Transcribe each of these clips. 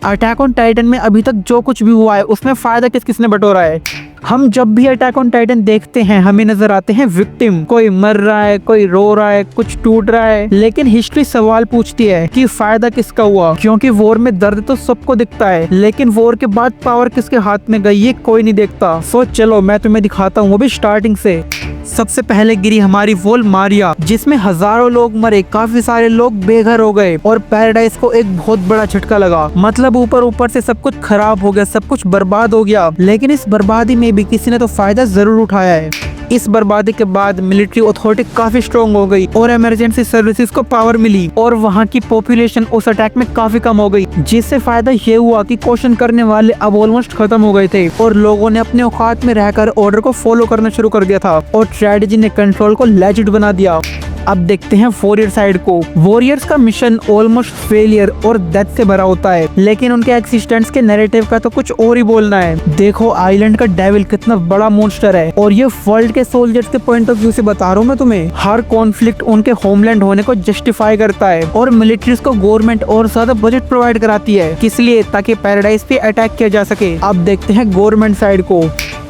Attack on Titan में अभी तक जो कुछ भी हुआ है उसमें फायदा किसने बटोरा है। हम जब भी अटैक ऑन टाइटन देखते हैं हमें नजर आते हैं विक्टिम, कोई मर रहा है, कोई रो रहा है, कुछ टूट रहा है, लेकिन हिस्ट्री सवाल पूछती है कि फायदा किसका हुआ, क्योंकि वॉर में दर्द तो सबको दिखता है लेकिन वॉर के बाद पावर किसके हाथ में गई ये कोई नहीं देखता। सो चलो मैं तुम्हें दिखाता हूँ वो भी स्टार्टिंग से। सबसे पहले गिरी हमारी वॉल मारिया, जिसमें हजारों लोग मरे, काफी सारे लोग बेघर हो गए और पैराडाइज को एक बहुत बड़ा झटका लगा। मतलब ऊपर से सब कुछ खराब हो गया, सब कुछ बर्बाद हो गया, लेकिन इस बर्बादी में भी किसी ने तो फायदा जरूर उठाया है। इस बर्बादी के बाद मिलिट्री अथॉरिटी काफी स्ट्रॉन्ग हो गई और इमरजेंसी सर्विसेज को पावर मिली और वहाँ की पॉपुलेशन उस अटैक में काफी कम हो गई, जिससे फायदा ये हुआ कि क्वेश्चन करने वाले अब ऑलमोस्ट खत्म हो गए थे और लोगों ने अपने औकात में रहकर ऑर्डर को फॉलो करना शुरू कर दिया था और स्ट्रेटजी ने कंट्रोल को लेजिट बना दिया। अब देखते हैं वॉरियर साइड को। वॉरियर्स का मिशन ऑलमोस्ट फेलियर और डेथ से भरा होता है, लेकिन उनके एक्सिस्टेंस के नैरेटिव का तो कुछ और ही बोलना है। देखो आइलैंड का डेविल कितना बड़ा मॉन्स्टर है और ये वर्ल्ड के सोल्जर्स के पॉइंट ऑफ व्यू से बता रहा हूँ मैं तुम्हें। हर कॉन्फ्लिक्ट उनके होमलैंड होने को जस्टिफाई करता है और मिलिट्रीज को गवर्नमेंट और ज्यादा बजट प्रोवाइड कराती है, किस लिए, ताकि पैराडाइज पे अटैक किया जा सके। अब देखते हैं गवर्नमेंट साइड को।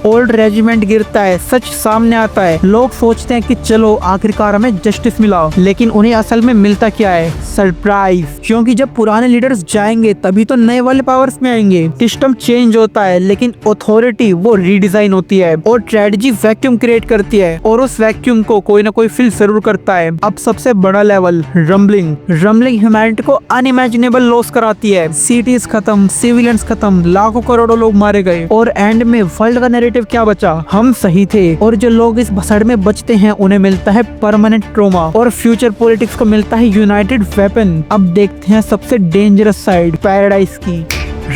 ओल्ड रेजिमेंट गिरता है, सच सामने आता है, लोग सोचते हैं कि चलो आखिरकार हमें जस्टिस मिला, लेकिन उन्हें असल में मिलता क्या है, सरप्राइज। क्योंकि जब पुराने लीडर्स जाएंगे तभी तो नए वाले पावर्स में आएंगे। सिस्टम चेंज होता है लेकिन अथॉरिटी वो रीडिजाइन होती है और स्ट्रेटजी वैक्यूम क्रिएट करती है और उस वैक्यूम को कोई ना कोई फिल जरूर करता है। अब सबसे बड़ा लेवल रम्बलिंग ह्यूमैनिटी को अनइमेजिनेबल लॉस कराती है। सिटीज खत्म, सिविलियंस खत्म, लाखों करोड़ों लोग मारे गए और एंड में वर्ल्ड का क्या बचा, हम सही थे और जो लोग इस भसड़ में बचते हैं उन्हें मिलता है परमानेंट ट्रॉमा और फ्यूचर पॉलिटिक्स को मिलता है यूनाइटेड वेपन। अब देखते हैं सबसे डेंजरस साइड पैराडाइज की।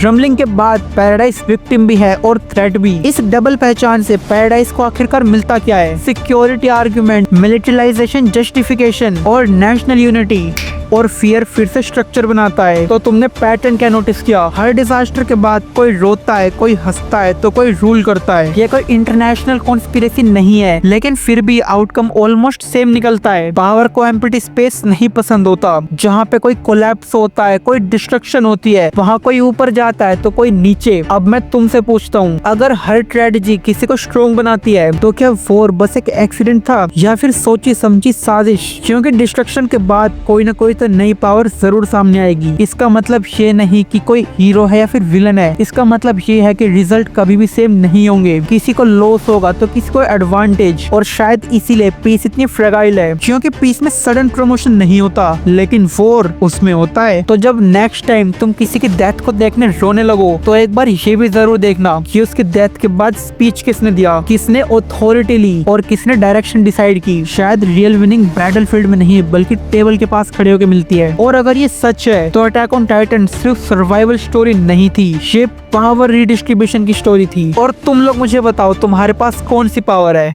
रम्बलिंग के बाद पैराडाइज विक्टिम भी है और थ्रेट भी। इस डबल पहचान से पैराडाइज को आखिरकार मिलता क्या है, सिक्योरिटी आर्ग्यूमेंट, मिलिटराइजेशन जस्टिफिकेशन और नेशनल यूनिटी और फियर फिर से स्ट्रक्चर बनाता है। तो तुमने पैटर्न क्या नोटिस किया, हर डिजास्टर के बाद कोई रोता है, कोई हंसता है तो कोई रूल करता है। ये कोई इंटरनेशनल कॉन्स्पिरेसी नहीं है, लेकिन फिर भी आउटकम ऑलमोस्ट सेम निकलता है। पावर को एम्प्टी स्पेस नहीं पसंद होता, जहाँ पे कोई कोलैप्स होता है, कोई डिस्ट्रक्शन होती है, वहाँ कोई ऊपर जाता है तो कोई नीचे। अब मैं तुमसे पूछता हूँ, अगर हर स्ट्रेटजी किसी को स्ट्रॉन्ग बनाती है तो क्या वॉर बस एक एक्सीडेंट था या फिर सोची समझी साजिश? क्योंकि डिस्ट्रक्शन के बाद कोई ना कोई तो नई पावर जरूर सामने आएगी। इसका मतलब ये नहीं कि कोई हीरो है या फिर विलन है, इसका मतलब ये है कि रिजल्ट कभी भी सेम नहीं होंगे। किसी को लॉस होगा तो किसी को एडवांटेज, और शायद इसीलिए पीस इतनी फ्रेगाइल है, क्योंकि पीस में सडन प्रमोशन नहीं होता लेकिन वॉर उसमें होता है। तो जब नेक्स्ट टाइम तुम किसी की डेथ को देखने रोने लगो तो एक बार ये भी जरूर देखना कि उसके डेथ के बाद स्पीच किसने दिया, किसने अथॉरिटी ली और किसने डायरेक्शन डिसाइड की। शायद रियल विनिंग बैटलफील्ड में नहीं बल्कि टेबल के पास खड़े होकर मिलती है। और अगर ये सच है तो अटैक ऑन टाइटन सिर्फ सर्वाइवल स्टोरी नहीं थी, ये पावर रीडिस्ट्रीब्यूशन की स्टोरी थी। और तुम लोग मुझे बताओ तुम्हारे पास कौन सी पावर है।